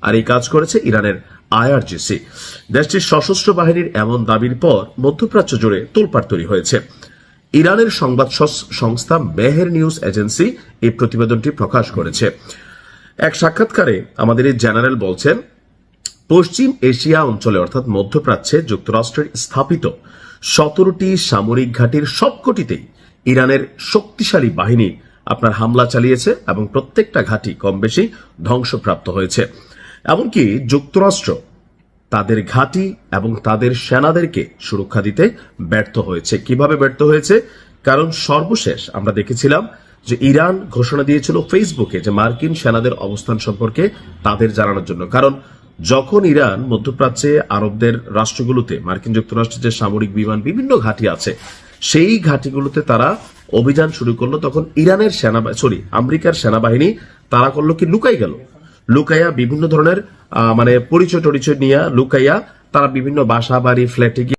আর এই কাজ করেছে ইরানের আইআরজিসি। দেশটির সশস্ত্র বাহিনীর এমন দাবির পর মধ্যপ্রাচ্য জুড়ে তোলপাড় তৈরি হয়েছে। ইরানের সংবাদ সংস্থা মেহের নিউজ এজেন্সি এই প্রতিবেদনটি প্রকাশ করেছে। এক সাক্ষাৎকারে আমাদের এই জেনারেল বলছেন, পশ্চিম এশিয়া অঞ্চলে অর্থাৎ মধ্যপ্রাচ্যে যুক্তরাষ্ট্রের স্থাপিত 17টি সামরিক ঘাঁটির সবকটিতেই ইরানের শক্তিশালী বাহিনী আপনার হামলা চালিয়েছে এবং প্রত্যেকটা ঘাঁটি কম বেশি ধ্বংসপ্রাপ্ত হয়েছে। এমনকি যুক্তরাষ্ট্র তাদের ঘাঁটি এবং তাদের সেনাদেরকে সুরক্ষা দিতে ব্যর্থ হয়েছে। কিভাবে ব্যর্থ হয়েছে? কারণ সর্বশেষ আমরা দেখেছিলাম যে ইরান ঘোষণা দিয়েছিল ফেসবুকে যে মার্কিন সেনাদের অবস্থান সম্পর্কে তাদের জানানোর জন্য। কারণ যখন ইরান মধ্যপ্রাচ্যে আরবদের রাষ্ট্রগুলোতে মার্কিন যুক্তরাষ্ট্রের যে সামরিক বিমান বিভিন্ন ঘাঁটি আছে সেই ঘাঁটিগুলোতে তারা অভিযান শুরু করলো, তখন ইরানের আমেরিকার সেনাবাহিনী তারা করলো কি, লুকাইয়া বিভিন্ন ধরনের পরিচয় টরিচয় নিয়ে লুকাইয়া তারা বিভিন্ন বাসা বাড়ি ফ্ল্যাটে গিয়ে